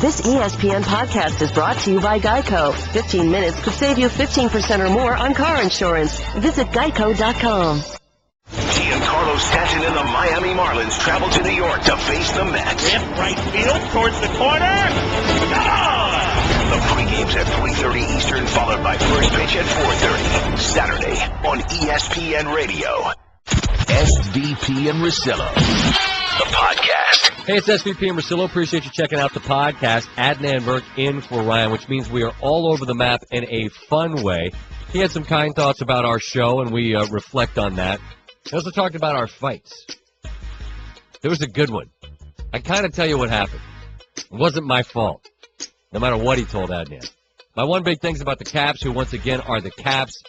This ESPN podcast is brought to you by Geico. 15 minutes could save you 15% or more on car insurance. Visit geico.com. Giancarlo Stanton and the Miami Marlins travel to New York to face the Mets. Left right field towards the corner. Gone! The pregame's at 3:30 Eastern, followed by first pitch at 4:30. Saturday on ESPN Radio. SVP and Russillo, the podcast. Hey, it's SVP and Russillo. Appreciate you checking out the podcast. Adnan Virk in for Ryan, which means we are all over the map in a fun way. He had some kind thoughts about our show, and we reflect on that. We also talked about our fights. There was a good one. I kind of tell you what happened. It wasn't my fault, no matter what he told Adnan. My one big thing's about the Caps, who once again are the Caps.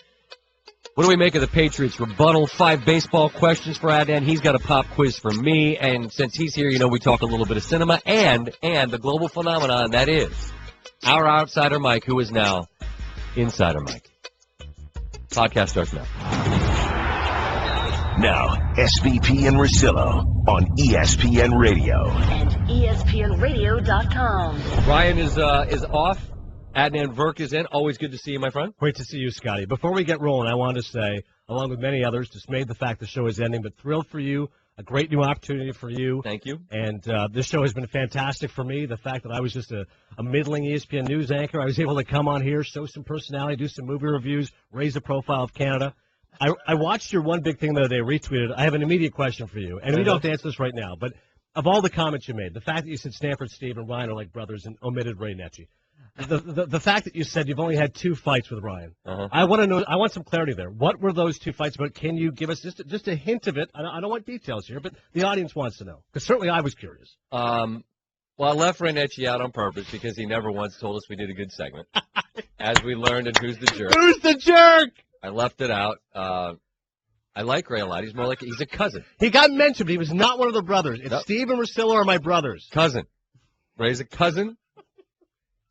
What do we make of the Patriots? Rebuttal, 5 baseball questions for Adnan. He's got a pop quiz for me. And since he's here, you know, we talk a little bit of cinema and the global phenomenon that is our outsider Mike, who is now Insider Mike. Podcast starts now. Now, SVP and Russillo on ESPN Radio. And ESPNradio.com. Ryan is off. Adnan Virk is in. Always good to see you, my friend. Great to see you, Scotty. Before we get rolling, I wanted to say, along with many others, dismayed the fact the show is ending, but thrilled for you. A great new opportunity for you. Thank you. And this show has been fantastic for me. The fact that I was just a middling ESPN news anchor, I was able to come on here, show some personality, do some movie reviews, raise the profile of Canada. I watched your one big thing the other day, retweeted. I have an immediate question for you, and we don't have to answer this right now, but of all the comments you made, the fact that you said Stanford Steve and Ryan are like brothers and omitted Ray Netchie, the fact that you said you've only had 2 fights with Ryan, I want to know. I want some clarity there. What were those 2 fights about? Can you give us just a hint of it? I don't want details here, but the audience wants to know, because certainly I was curious. Well, I left Ray Netchie out on purpose because he never once told us we did a good segment. As we learned in Who's the Jerk. Who's the jerk? I left it out. I like Ray a lot. He's more like he's a cousin. He got mentioned, but he was not one of the brothers. It's Steve and Russillo are my brothers. Cousin. Ray's a cousin.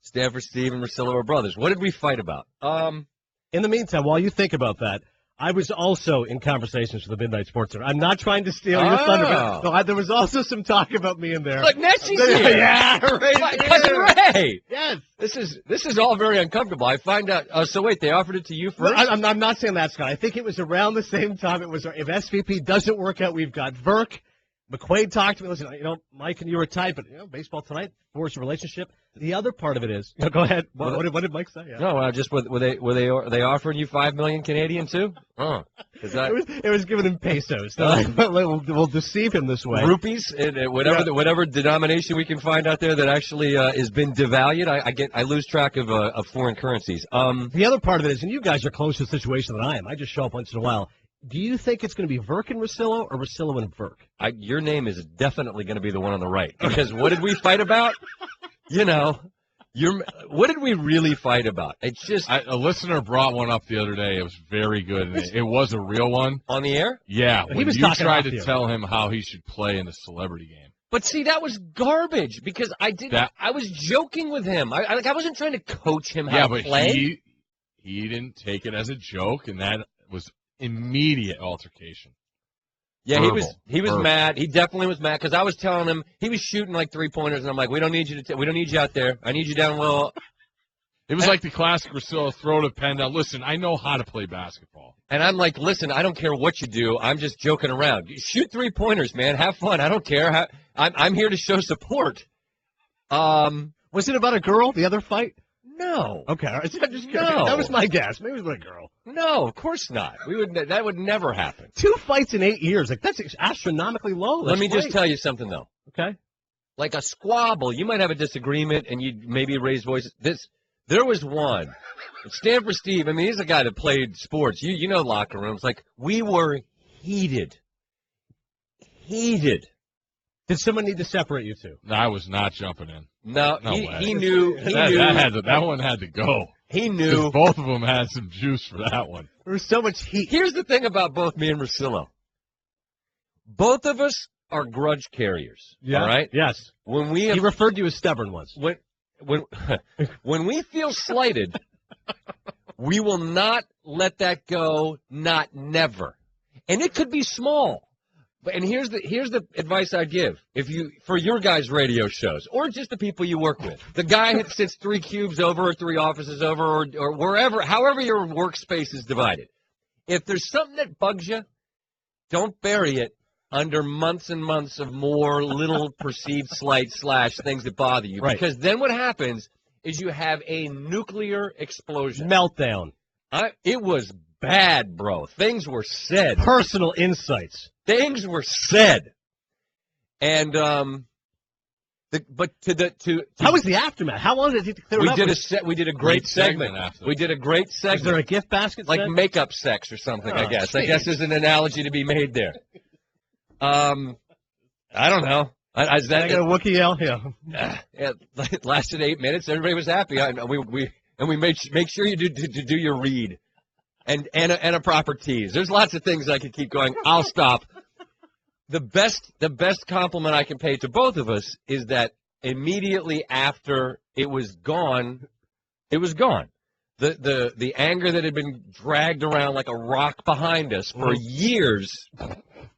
Stanford Steve and Russillo are brothers. What did we fight about? In the meantime, while you think about that, I was also in conversations with the Midnight Sports Center. I'm not trying to steal your thunder, but no, there was also some talk about me in there. Look, Netchie's here. Yeah, Ray's Cousin Ray. Yes. This is all very uncomfortable. I find out. So wait, they offered it to you first? I'm not saying that, Scott. I think it was around the same time. It was if SVP doesn't work out, we've got Virk. McQuaid talked to me. Listen, Mike and you were tight, but baseball tonight forced a relationship. The other part of it is, go ahead. What did Mike say? Yeah. No, just were they offering you 5 million Canadian too? It was given in pesos. We'll deceive him this way. Rupees, whatever denomination we can find out there that actually has been devalued. I lose track of foreign currencies. The other part of it is, and you guys are closer to the situation than I am. I just show up once in a while. Do you think it's going to be Virk and Russillo or Russillo and Virk? Your name is definitely going to be the one on the right. Because what did we fight about? What did we really fight about? It's just a listener brought one up the other day. It was very good. And it was a real one. On the air? Yeah. He was talking tried to tell him how he should play in the celebrity game. But see, that was garbage because I was joking with him. I wasn't trying to coach him how to play. Yeah, but he didn't take it as a joke, and that was immediate altercation. Yeah, he was mad. He definitely was mad because I was telling him he was shooting like 3-pointers, and I'm like, we don't need you out there. I need you down low. It was like the classic Russillo throw the pen down. Listen, I know how to play basketball. And I'm like, listen, I don't care what you do. I'm just joking around. Shoot 3-pointers, man. Have fun. I don't care. I'm here to show support. Was it about a girl? The other fight? No. Okay, I'm just curious. No. That was my guess. Maybe it was with a girl. No, of course not. That would never happen. 2 fights in 8 years. That's astronomically low. Let me just tell you something, though. Okay. Like a squabble, you might have a disagreement, and you maybe raise voices. There was one. Stanford Steve, I mean, he's a guy that played sports. You know locker rooms. Like, we were heated. Heated. Did someone need to separate you two? No, I was not jumping in. No, he knew. That one had to go. He knew. Both of them had some juice for that one. There was so much heat. Here's the thing about both me and Russillo. Both of us are grudge carriers. Yeah. All right? Yes. He referred to you as stubborn once. When we feel slighted, we will not let that go, not never. And it could be small. And here's the advice I'd give for your guys' radio shows or just the people you work with. The guy that sits 3 cubes over or 3 offices over or wherever, however your workspace is divided. If there's something that bugs you, don't bury it under months and months of more little perceived slight / things that bother you. Right. Because then what happens is you have a nuclear explosion. Meltdown. It was bad, bro. Things were said. Personal insights. Things were said. And how was the aftermath? How long did it take to clear it up? We did a great segment. We did a great segment. Is there a gift basket? Like makeup sex or something, I guess. Geez. I guess there's an analogy to be made there. I don't know. I got a Wookiee yell? Yeah. It lasted 8 minutes. Everybody was happy. We make sure you do your read and a proper tease. There's lots of things I could keep going. I'll stop. The best compliment I can pay to both of us is that immediately after it was gone, it was gone. The anger that had been dragged around like a rock behind us for years.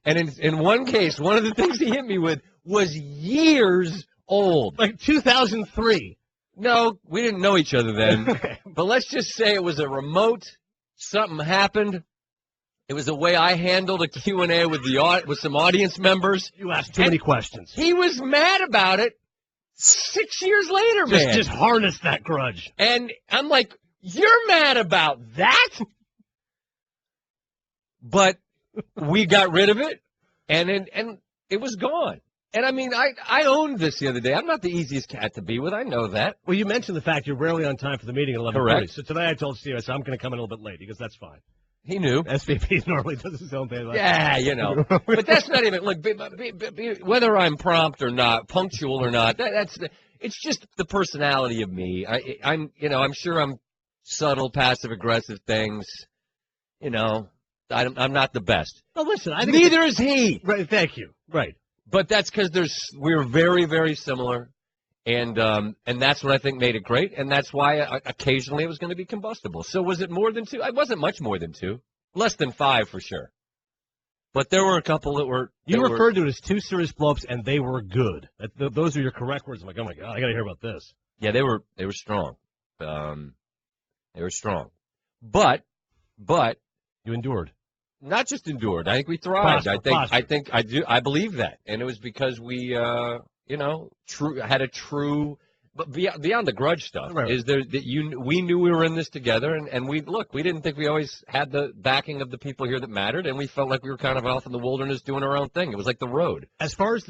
And in one case, one of the things he hit me with was years old. Like 2003. No, we didn't know each other then. But let's just say it was a remote, something happened. It was the way I handled a Q&A with some audience members. You asked too many questions. He was mad about it 6 years later, man. Just harness that grudge. And I'm like, you're mad about that? But we got rid of it, and it was gone. And, I mean, I owned this the other day. I'm not the easiest cat to be with. I know that. Well, you mentioned the fact you're rarely on time for the meeting at 11:30. Correct. So today I told Steve, I said, I'm going to come in a little bit late because that's fine. He knew. SVP normally does his own thing. Yeah, you know. But that's not even, look, whether I'm prompt or not, punctual or not, it's just the personality of me. I'm sure I'm subtle, passive-aggressive things. You know, I'm not the best. No, listen, I think neither is he. Right, thank you. Right. But that's because we're very, very similar, and that's what I think made it great, and that's why occasionally it was going to be combustible. So was it more than 2? It wasn't much more than 2. Less than 5 for sure. But there were a couple that were. You referred to it as 2 serious blow-ups, and they were good. Those are your correct words. I'm like, oh my God, I got to hear about this. Yeah, they were strong. They were strong, but you endured. Not just endured. I think we thrived. I believe that, and it was because we, had a true. But beyond the grudge stuff, right. Is there that we knew we were in this together, and we didn't think we always had the backing of the people here that mattered, and we felt like we were kind of off in the wilderness doing our own thing. It was like the road. As far as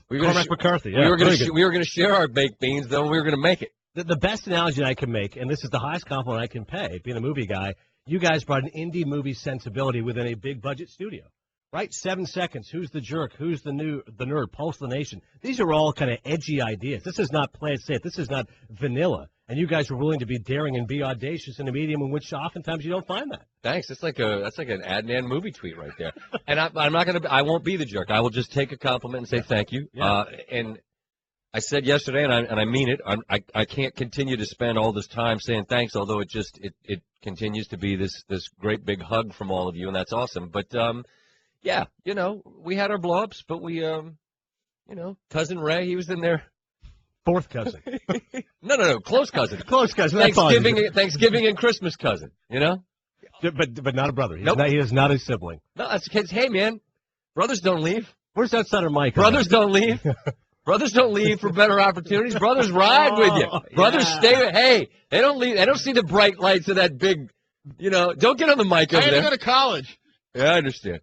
Cormac McCarthy, we were going to share our baked beans, though we were going to make it. The best analogy I can make, and this is the highest compliment I can pay, being a movie guy, you guys brought an indie movie sensibility within a big budget studio. Right? 7 seconds. Who's the jerk? Who's the nerd? Pulse the nation. These are all kind of edgy ideas. This is not play it safe. This is not vanilla. And you guys were willing to be daring and be audacious in a medium in which oftentimes you don't find that. Thanks. That's like an Adnan movie tweet right there. And I won't be the jerk. I will just take a compliment and say thank you. Yeah. And I said yesterday, and I mean it. I can't continue to spend all this time saying thanks, although it continues to be this great big hug from all of you, and that's awesome. But yeah, we had our blow-ups, but we, Cousin Ray, he was in there. Fourth cousin. No, close cousin. Close cousin. Thanksgiving and Christmas cousin, But not a brother. Nope. He is not a sibling. No, that's kids. Hey, man, brothers don't leave. Where's outsider Mike? Brothers don't leave. Brothers don't leave for better opportunities. Brothers ride with you. Brothers stay with. Hey, they don't leave. They don't see the bright lights of that big. Don't get on the mic over there. I had to go to college. Yeah, I understand.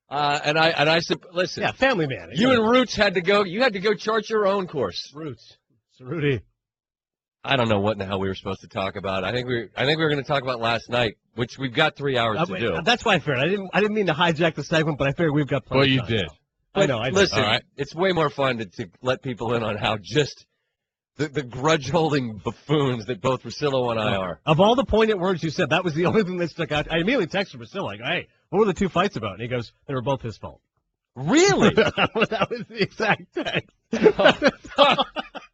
And I said, listen. Yeah, family man. You and Roots had to go. You had to go chart your own course. Roots. Rudy. I don't know what in the hell we were supposed to talk about. I think we were going to talk about last night, which we've got 3 hours to do. That's why I figured. I didn't mean to hijack the segment, but I figured we've got plenty of time. Well, you did. I know. Listen, all right. It's way more fun to let people in on how just the grudge-holding buffoons that both Russillo and I are. Of all the poignant words you said, that was the only thing that stuck out. I immediately texted Russillo, like, hey, what were the 2 fights about? And he goes, they were both his fault. Really? That was the exact text.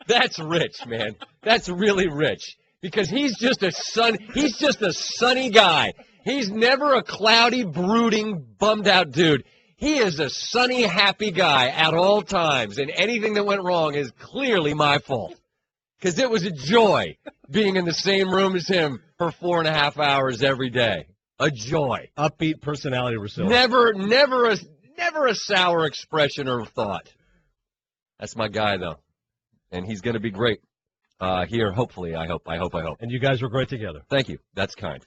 That's rich, man. That's really rich. Because he's just a sunny guy. He's never a cloudy, brooding, bummed-out dude. He is a sunny, happy guy at all times, and anything that went wrong is clearly my fault. Because it was a joy being in the same room as him for 4.5 hours every day. A joy. Upbeat personality, Russillo. Never a sour expression or thought. That's my guy, though. And he's going to be great here, hopefully. I hope. And you guys were great together. Thank you. That's kind.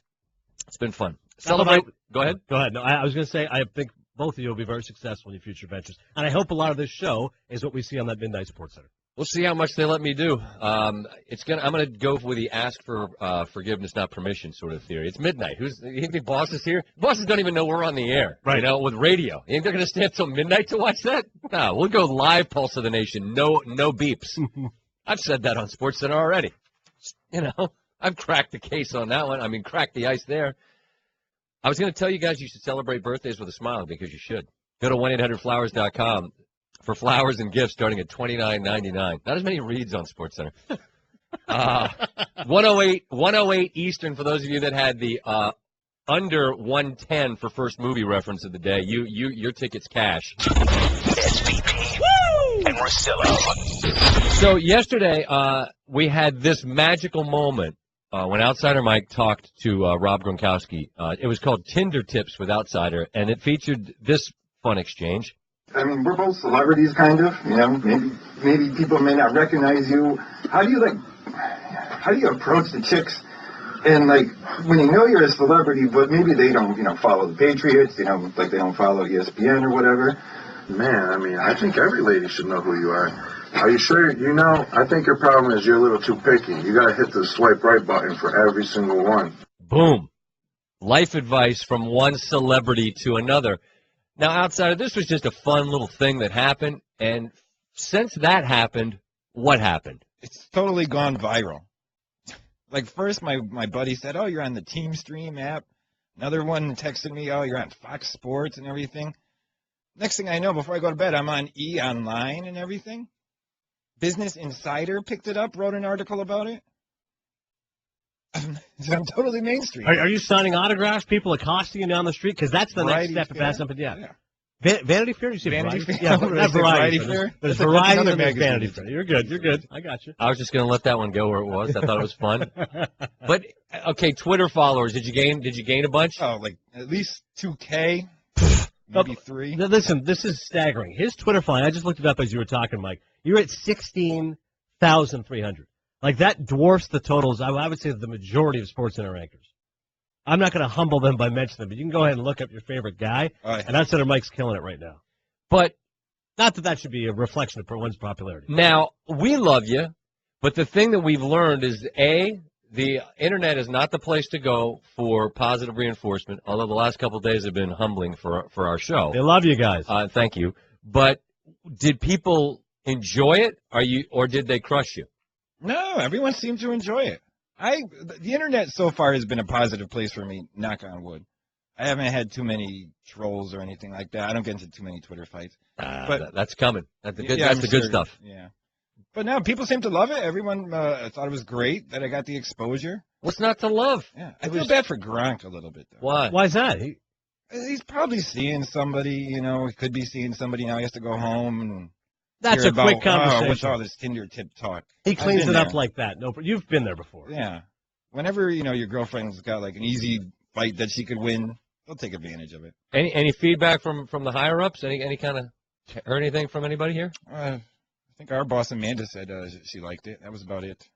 It's been fun. Celebrate. Go ahead. Go ahead. No, I was going to say, I think both of you will be very successful in your future ventures. And I hope a lot of this show is what we see on that Midnight Sports Center. We'll see how much they let me do. I'm gonna go with the ask for forgiveness, not permission sort of theory. It's midnight. You think the bosses here? Bosses don't even know we're on the air. Right. You know, with radio. You think they're gonna stand till midnight to watch that? No, we'll go live. Pulse of the Nation. No beeps. I've said that on SportsCenter already. You know, I've cracked the case on that one. I mean, cracked the ice there. I was gonna tell you guys you should celebrate birthdays with a smile because you should. Go to 1-800-Flowers.com. For flowers and gifts starting at $29.99. Not as many reads on SportsCenter. 108 Eastern for those of you that had the under 110 for first movie reference of the day. Your tickets cash. SVP and Russillo. So yesterday we had this magical moment when Outsider Mike talked to Rob Gronkowski. It was called Tinder Tips with Outsider, and it featured this fun exchange. I mean, we're both celebrities, kind of. You know, maybe people may not recognize you. How do you approach the chicks? And like, when you know you're a celebrity, but maybe they don't, follow the Patriots. Like they don't follow ESPN or whatever. Man, I mean, I think every lady should know who you are. Are you sure you know? I think your problem is you're a little too picky. You got to hit the swipe right button for every single one. Boom. Life advice from one celebrity to another. Now, Outsider, this was just a fun little thing that happened, and since that happened, what happened? It's totally gone viral. Like, first, my buddy said, oh, you're on the Team Stream app. Another one texted me, oh, you're on Fox Sports and everything. Next thing I know, before I go to bed, I'm on E! Online and everything. Business Insider picked it up, wrote an article about it. I'm totally mainstream. Are you signing autographs? People accosting you down the street? Because that's the next step to pass something. Yeah. Vanity Fair? You say Vanity Fair? Yeah, not Variety Fair. There's Variety and there's Vanity Fair. You're good. I got you. I was just going to let that one go where it was. I thought it was fun. But, okay, Twitter followers, did you gain a bunch? Oh, like at least 2K, maybe 3. Now, listen, this is staggering. His Twitter following, I just looked it up as you were talking, Mike. You're at 16,300. Like, that dwarfs the totals, I would say, the majority of SportsCenter anchors. I'm not going to humble them by mentioning them, but you can go ahead and look up your favorite guy, and Outsider Mike's killing it right now. But not that should be a reflection of one's popularity. Now, we love you, but the thing that we've learned is, A, the Internet is not the place to go for positive reinforcement, although the last couple of days have been humbling for our show. They love you guys. Thank you. But did people enjoy it, or did they crush you? No, everyone seemed to enjoy it. The Internet so far has been a positive place for me, knock on wood. I haven't had too many trolls or anything like that. I don't get into too many Twitter fights. But that's coming. That's the good stuff. Yeah. But no, people seem to love it. Everyone thought it was great that I got the exposure. What's not to love? Yeah. I feel bad for Gronk a little bit, though. Why? Why is that? He's probably seeing somebody, He could be seeing somebody now. He has to go home and that's a quick conversation. What's all this Tinder tip talk? He cleans it up like that. No, you've been there before. Yeah. Whenever, your girlfriend's got like an easy fight that she could win, they'll take advantage of it. Any feedback from the higher ups? Any kind of heard anything from anybody here? I think our boss Amanda said she liked it. That was about it.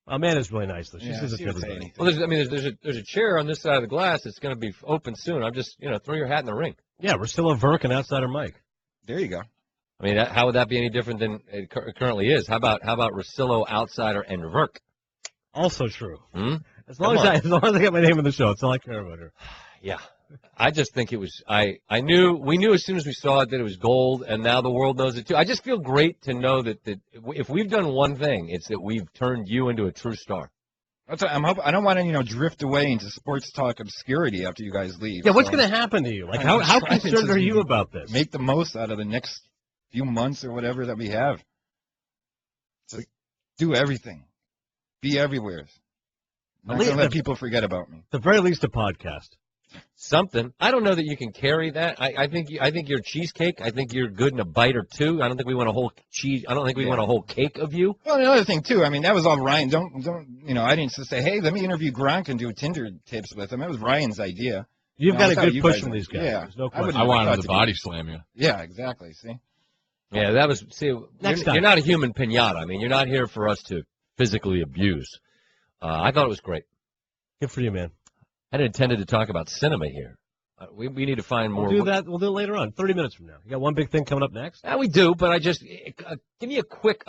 Amanda's really nice though. She says it to everybody. Well, there's a chair on this side of the glass that's going to be open soon. I'm just throw your hat in the ring. Yeah, Russillo, Virk, and Outsider Mike. There you go. I mean, how would that be any different than it currently is? How about Russillo, Outsider, and Virk? Also true. As long as I get my name in the show, it's all I care about her. Yeah. I just think it was we knew as soon as we saw it that it was gold, and now the world knows it too. I just feel great to know that if we've done one thing, it's that we've turned you into a true star. That's what I'm hoping. I don't want to drift away into sports talk obscurity after you guys leave. Yeah, what's going to happen to you? Like how concerned are you about this? Make the most out of the next few months or whatever that we have. So do everything. Be everywhere. I'm not going to let people forget about me. At the very least, a podcast. something. I don't know that you can carry that. I think you're cheesecake. I think you're good in a bite or two. I don't think we want a whole cheese. I don't think we want a whole cake of you. Well, another thing too. I mean, that was all Ryan. Don't I didn't just say, hey, let me interview Gronk and do Tinder tips with him. That was Ryan's idea. You've got a good push from these guys. Yeah, there's no question. I wanted him to body slam you. Yeah, exactly. See. Yeah, that was. See, Next you're not a human pinata. I mean, you're not here for us to physically abuse. I thought it was great. Good for you, man. I hadn't intended to talk about cinema here. We need to find more. We'll do that. We'll do it later on. 30 minutes from now. You got one big thing coming up next? Yeah, we do, but I just give me a quick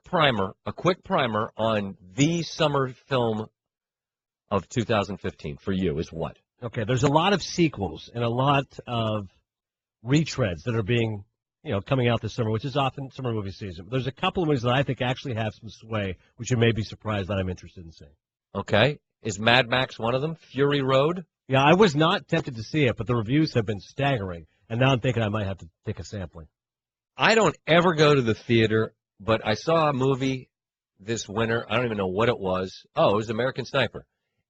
primer on the summer film of 2015 for you is what? Okay, there's a lot of sequels and a lot of retreads that are being, coming out this summer, which is often summer movie season. But there's a couple of movies that I think actually have some sway, which you may be surprised that I'm interested in seeing. Okay. Is Mad Max one of them? Fury Road? Yeah, I was not tempted to see it, but the reviews have been staggering, and now I'm thinking I might have to take a sampling. I don't ever go to the theater, but I saw a movie this winter. I don't even know what it was. Oh, it was American Sniper.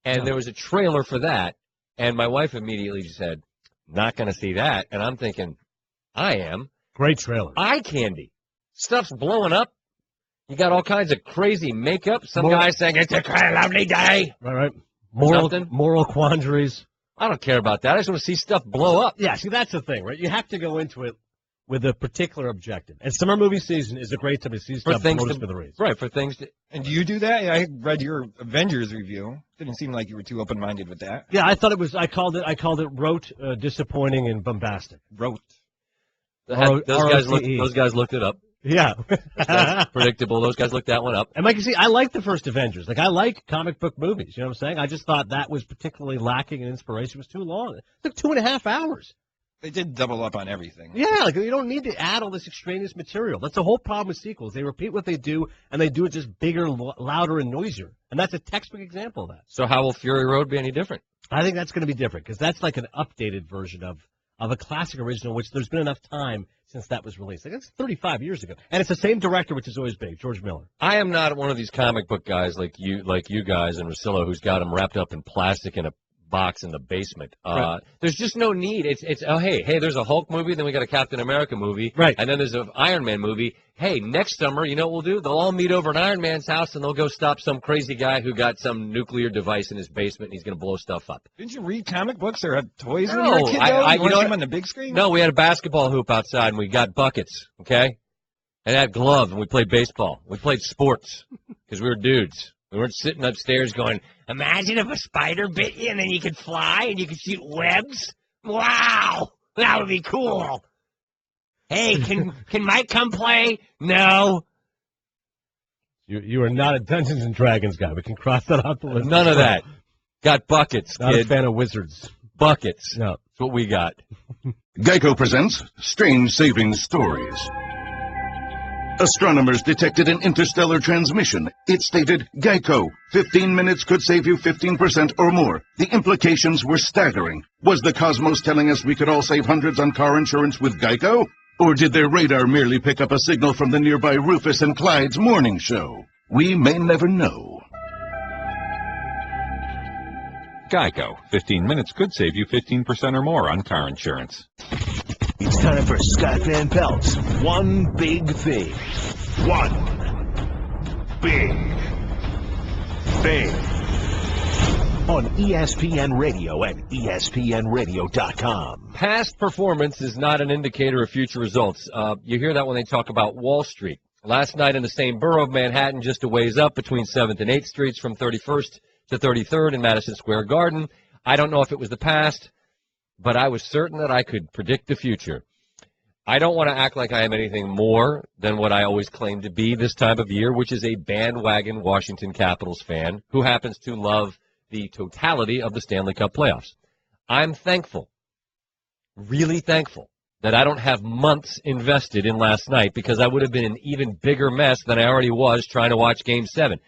And there was a trailer for that, and my wife immediately said, not going to see that. And I'm thinking, I am. Great trailer. Eye candy. Stuff's blowing up. You got all kinds of crazy makeup. Some guy saying, it's a lovely day. Right. Moral quandaries. I don't care about that. I just want to see stuff blow up. Yeah, see, that's the thing, right? You have to go into it with a particular objective. And summer movie season is a great time to see stuff blow to smithereens. Right, for things to... And do you do that? I read your Avengers review. Didn't seem like you were too open-minded with that. Yeah, I thought it was, I called it rote, disappointing, and bombastic. Rote. Those guys looked it up. Yeah. That's predictable. Those guys looked that one up. And Mike, you see, I like the first Avengers. I like comic book movies. You know what I'm saying? I just thought that was particularly lacking in inspiration. It was too long. It took 2.5 hours. They did double up on everything. Yeah, you don't need to add all this extraneous material. That's the whole problem with sequels. They repeat what they do, and they do it just bigger, louder, and noisier. And that's a textbook example of that. So how will Fury Road be any different? I think that's going to be different, because that's like an updated version of a classic original, which there's been enough time since that was released. Like, that's 35 years ago. And it's the same director, which is always big, George Miller. I am not one of these comic book guys like you guys and Russillo, who's got them wrapped up in plastic in a box in the basement. Right. There's just no need. It's hey, there's a Hulk movie, then we got a Captain America movie, right? And then there's an Iron Man movie. Hey, next summer, you know what we'll do? They'll all meet over at Iron Man's house, and they'll go stop some crazy guy who got some nuclear device in his basement, and he's going to blow stuff up. Didn't you read comic books or have toys when No, you were a kid, though? you know what? On the big screen? No, we had a basketball hoop outside, and we got buckets, okay? And had gloves, and we played baseball. We played sports because we were dudes. We weren't sitting upstairs going, imagine if a spider bit you and then you could fly and you could shoot webs. Wow, that would be cool. Hey, can Mike come play? No. You are not a Dungeons and Dragons guy. We can cross that off the list. None of that. Got buckets, Not kid. a fan of wizards. Buckets. No. That's what we got. Geico presents Strange Savings Stories. Astronomers detected an interstellar transmission. It stated, Geico, 15 minutes could save you 15% or more. The implications were staggering. Was the cosmos telling us we could all save hundreds on car insurance with Geico? Or did their radar merely pick up a signal from the nearby Rufus and Clyde's morning show? We may never know. Geico, 15 minutes could save you 15% or more on car insurance. It's time for Scott Van Pelt's One Big Thing. One Big Thing. On ESPN Radio and ESPNradio.com. Past performance is not an indicator of future results. You hear that when they talk about Wall Street. Last night in the same borough of Manhattan, just a ways up between 7th and 8th Streets from 31st to 33rd in Madison Square Garden. I don't know if it was the past, but I was certain that I could predict the future. I don't want to act like I am anything more than what I always claim to be this time of year, which is a bandwagon Washington Capitals fan who happens to love the totality of the Stanley Cup playoffs. I'm thankful, really thankful, that I don't have months invested in last night because I would have been an even bigger mess than I already was trying to watch Game 7.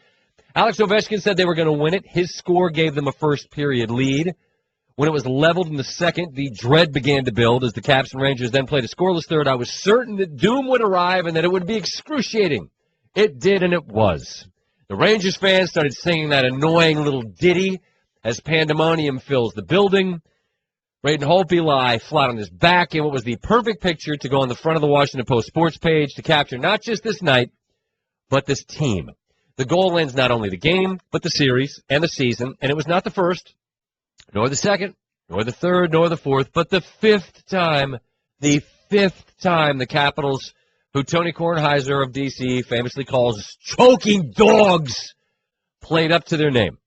Alex Ovechkin said they were going to win it. His score gave them a first-period lead. When it was leveled in the second, the dread began to build as the Caps and Rangers then played a scoreless third. I was certain that doom would arrive and that it would be excruciating. It did, and it was. The Rangers fans started singing that annoying little ditty as pandemonium fills the building. Braden Holtby lie flat on his back in what was the perfect picture to go on the front of the Washington Post sports page to capture not just this night, but this team. The goal ends not only the game, but the series and the season, and it was not the first, nor the second, nor the third, nor the fourth, but the fifth time the Capitals, who Tony Kornheiser of D.C. famously calls choking dogs, played up to their name.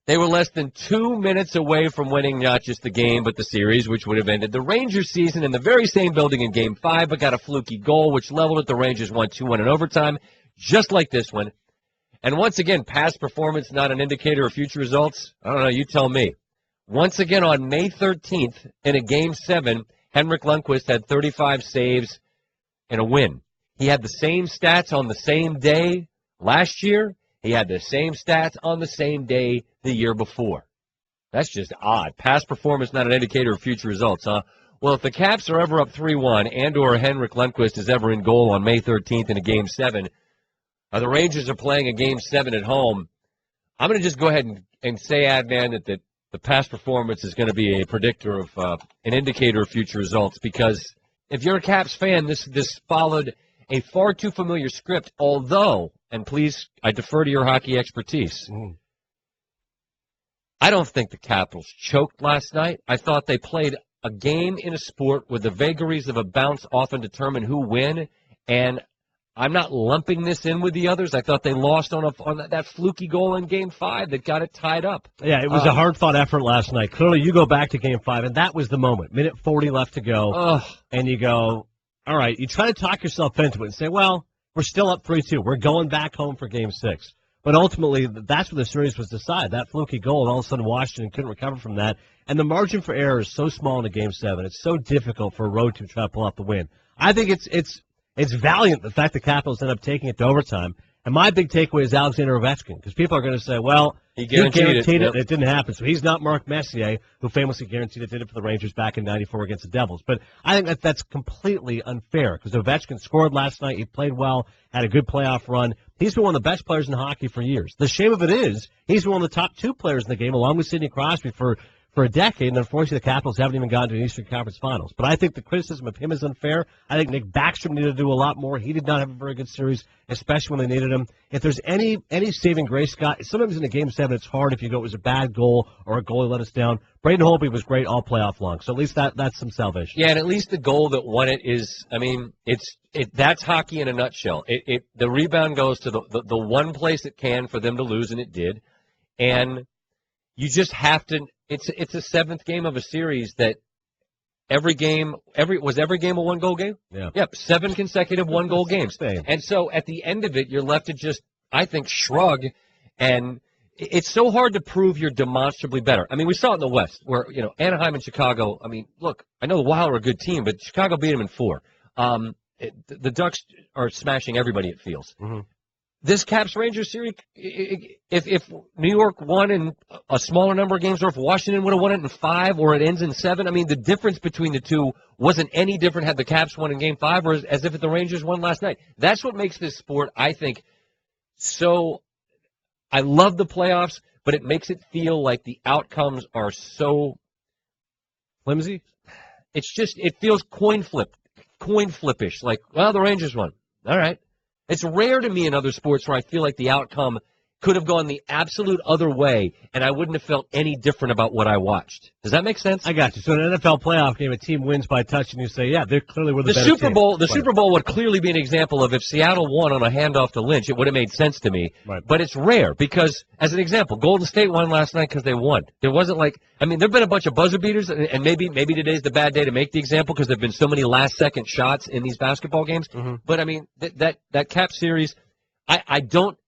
They were less than 2 minutes away from winning not just the game, but the series, which would have ended the Rangers season in the very same building in Game 5, but got a fluky goal, which leveled it. The Rangers won 2-1 in overtime, just like this one. And once again, past performance not an indicator of future results? I don't know, you tell me. Once again, on May 13th, in a Game 7, Henrik Lundqvist had 35 saves and a win. He had the same stats on the same day last year. He had the same stats on the same day the year before. That's just odd. Past performance not an indicator of future results, huh? Well, if the Caps are ever up 3-1 and or Henrik Lundqvist is ever in goal on May 13th in a Game 7, or the Rangers are playing a Game 7 at home, I'm going to just go ahead and say, Adnan, that the past performance is going to be a predictor of an indicator of future results, because if you're a Caps fan, this followed a far too familiar script, although, and please, I defer to your hockey expertise, I don't think the Capitals choked last night. I thought they played a game in a sport where the vagaries of a bounce often determine who win, and I'm not lumping this in with the others. I thought they lost on that fluky goal in Game 5 that got it tied up. Yeah, it was a hard-fought effort last night. Clearly, you go back to Game 5, and that was the moment. Minute 40 left to go, and you go, all right, you try to talk yourself into it and say, well, we're still up 3-2. We're going back home for Game 6. But ultimately, that's where the series was decided. That fluky goal, and all of a sudden Washington couldn't recover from that. And the margin for error is so small in a Game 7. It's so difficult for a road team to try to pull out the win. I think it's valiant, the fact the Capitals end up taking it to overtime. And my big takeaway is Alexander Ovechkin, because people are going to say, well, he guaranteed it, and it didn't happen. So he's not Mark Messier, who famously guaranteed it, did it for the Rangers back in '94 against the Devils. But I think that's completely unfair, because Ovechkin scored last night. He played well, had a good playoff run. He's been one of the best players in hockey for years. The shame of it is he's been one of the top 2 players in the game, along with Sidney Crosby, for a decade, and unfortunately the Capitals haven't even gotten to the Eastern Conference Finals. But I think the criticism of him is unfair. I think Nick Backstrom needed to do a lot more. He did not have a very good series, especially when they needed him. If there's any saving grace, Scott, sometimes in a Game 7 it's hard if you go, it was a bad goal or a goalie let us down. Braden Holtby was great all playoff long, so at least that's some salvation. Yeah, and at least the goal that won it is, I mean, that's hockey in a nutshell. The rebound goes to the one place it can for them to lose, and it did. And you just have to. It's a 7th game of a series that every game a 1-goal game? Yeah. Yep, 7 consecutive 1-goal games. And so at the end of it, you're left to just, I think, shrug. And it's so hard to prove you're demonstrably better. I mean, we saw it in the West where, Anaheim and Chicago, I mean, look, I know the Wild are a good team, but Chicago beat them in 4. The Ducks are smashing everybody, it feels. Mm-hmm. This Caps-Rangers series, if New York won in a smaller number of games, or if Washington would have won it in 5, or it ends in 7, I mean, the difference between the two wasn't any different had the Caps won in Game 5 or as if the Rangers won last night. That's what makes this sport, I think, so – I love the playoffs, but it makes it feel like the outcomes are so – flimsy? It's just – it feels coin flip-ish, like, well, the Rangers won. All right. It's rare to me in other sports where I feel like the outcome could have gone the absolute other way, and I wouldn't have felt any different about what I watched. Does that make sense? I got you. So in an NFL playoff game, a team wins by a touch, and you say, yeah, they clearly were the better Super Bowl. team. The Super Bowl would clearly be an example of if Seattle won on a handoff to Lynch, it would have made sense to me. Right. But it's rare because, as an example, Golden State won last night because they won. There wasn't like, I mean, there have been a bunch of buzzer beaters, and maybe today's the bad day to make the example because there have been so many last-second shots in these basketball games. Mm-hmm. But, I mean, that Cap series, I don't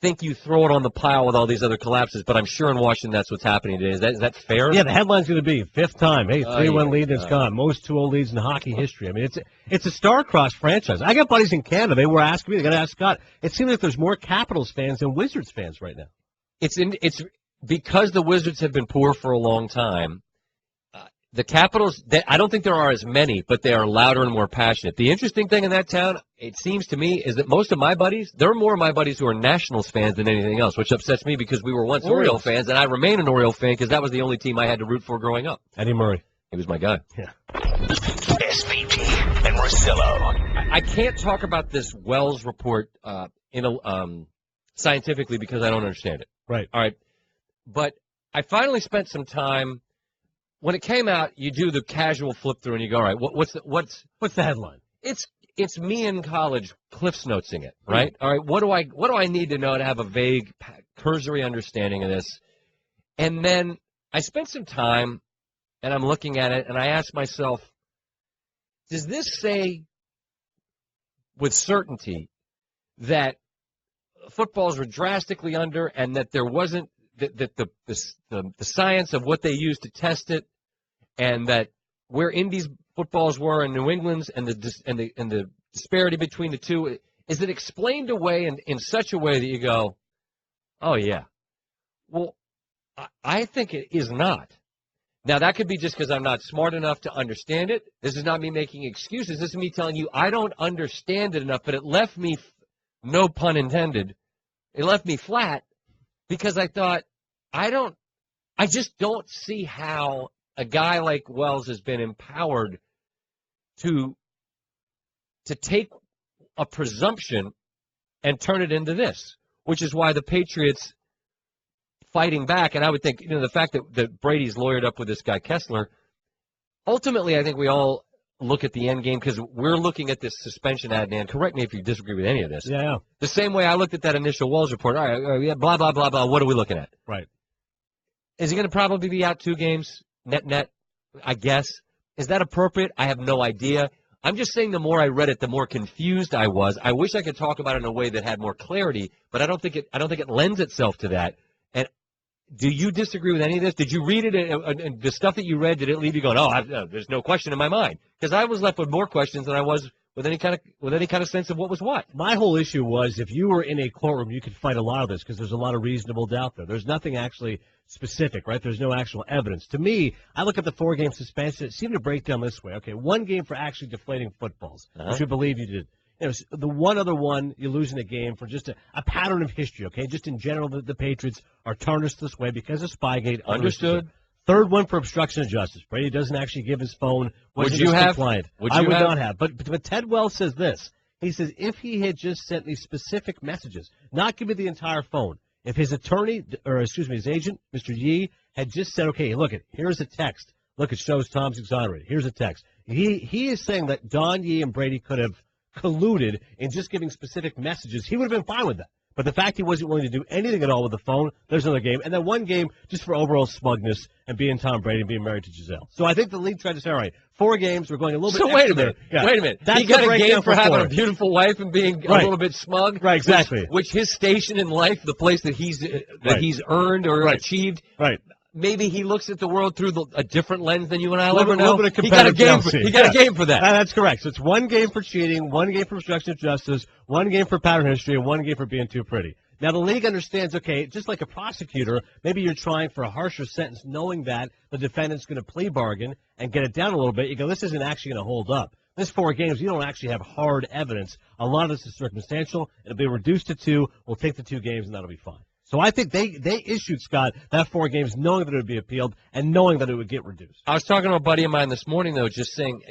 think you throw it on the pile with all these other collapses, but I'm sure in Washington that's what's happening today. Is that fair? Yeah, the headline's going to be 5th time. Hey, 3-1 lead and it's God. gone. Most 2-0 leads in hockey history. I mean, it's a star-crossed franchise. I got buddies in Canada. They were asking me. They got to ask Scott. It seems like there's more Capitals fans than Wizards fans right now. It's because the Wizards have been poor for a long time. The Capitals, I don't think there are as many, but they are louder and more passionate. The interesting thing in that town, it seems to me, is that most of my buddies, there are more of my buddies who are Nationals fans than anything else, which upsets me because we were once Oriole fans, and I remain an Oriole fan because that was the only team I had to root for growing up. Eddie Murray. He was my guy. Yeah. SVP and Russillo. I can't talk about this Wells report scientifically because I don't understand it. Right. All right. But I finally spent some time. When it came out, you do the casual flip through and you go, all right, what's the headline? It's me in college Cliff's Notesing it, right? All right, what do I need to know to have a vague, cursory understanding of this? And then I spent some time, and I'm looking at it, and I asked myself, does this say with certainty that footballs were drastically under and that there wasn't that the science of what they used to test it, and that where Indy's footballs were in New England's and the disparity between the two, is it explained away in such a way that you go, oh yeah, well, I think it is not. Now that could be just because I'm not smart enough to understand it. This is not me making excuses. This is me telling you I don't understand it enough. But it left me, no pun intended, it left me flat because I thought I just don't see how a guy like Wells has been empowered to take a presumption and turn it into this, which is why the Patriots fighting back, and I would think, the fact that Brady's lawyered up with this guy Kessler, ultimately I think we all look at the end game because we're looking at this suspension, Adnan. Correct me if you disagree with any of this. Yeah. The same way I looked at that initial Wells report. All right, yeah, blah, blah, blah, blah. What are we looking at? Right. Is he going to probably be out 2 games, net, I guess? Is that appropriate? I have no idea. I'm just saying the more I read it, the more confused I was. I wish I could talk about it in a way that had more clarity, but I don't think it lends itself to that. And do you disagree with any of this? Did you read it, and the stuff that you read, did it leave you going, there's no question in my mind? Because I was left with more questions than I was with any kind of sense of what was what. My whole issue was if you were in a courtroom, you could fight a lot of this because there's a lot of reasonable doubt there. There's nothing actually specific, right? There's no actual evidence. To me, I look at the 4-game suspension. It seemed to break down this way. Okay, 1 game for actually deflating footballs, which we believe you did. The one other one, you're losing a game for just a pattern of history, okay? Just in general, the Patriots are tarnished this way because of Spygate. Understood. 3rd one for obstruction of justice. Brady doesn't actually give his phone. Would you have? I would not have. But Ted Wells says this. He says, if he had just sent me specific messages, not give me the entire phone, if his attorney, his agent, Mr. Yee, had just said, okay, look, here's a text. Look, it shows Tom's exonerated. Here's a text. He is saying that Don Yee and Brady could have colluded in just giving specific messages. He would have been fine with that. But the fact he wasn't willing to do anything at all with the phone, there's another game. And then 1 game just for overall smugness and being Tom Brady and being married to Giselle. So I think the league tried to say, all right, 4 games, we're going a little bit So wait a minute. Yeah. Wait a minute. That's he got a game for having 4. a beautiful wife and being a little bit smug? Right, exactly. Which his station in life, the place that he's earned or achieved. Right. Maybe he looks at the world through a different lens than you and I will ever ever know. He got a game for that. That's correct. So it's 1 game for cheating, 1 game for obstruction of justice, 1 game for pattern history, and 1 game for being too pretty. Now, the league understands, okay, just like a prosecutor, maybe you're trying for a harsher sentence knowing that the defendant's going to plea bargain and get it down a little bit. You go, this isn't actually going to hold up. This 4 games, you don't actually have hard evidence. A lot of this is circumstantial. It'll be reduced to 2. We'll take the 2 games, and that'll be fine. So I think they issued, Scott, that 4 games knowing that it would be appealed and knowing that it would get reduced. I was talking to a buddy of mine this morning, though, just saying,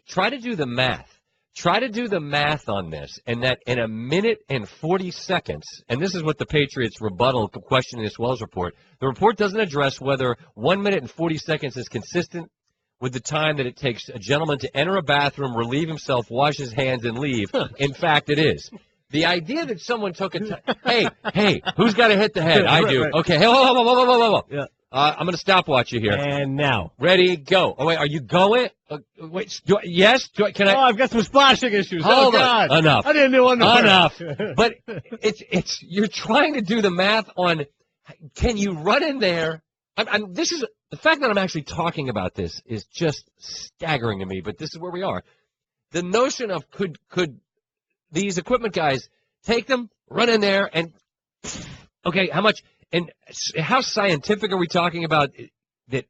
try to do the math. Try to do the math on this, and that in 1 minute and 40 seconds, and this is what the Patriots' rebuttal question in this Wells report, the report doesn't address whether 1 minute and 40 seconds is consistent with the time that it takes a gentleman to enter a bathroom, relieve himself, wash his hands, and leave. In fact, it is. The idea that someone took hey, who's got to hit the head? I do. Right. Okay, hey, whoa. Yeah. I'm going to stopwatch you here. And now. Ready, go. Oh, wait, are you going? Wait, can I? Oh, I've got some splashing issues. Hold God. On. Enough. I didn't do one. Enough. But it's you're trying to do the math on, can you run in there? This is, the fact that I'm actually talking about this is just staggering to me, but this is where we are. The notion of could these equipment guys take them, run in there, and, okay, how much, and how scientific are we talking about that?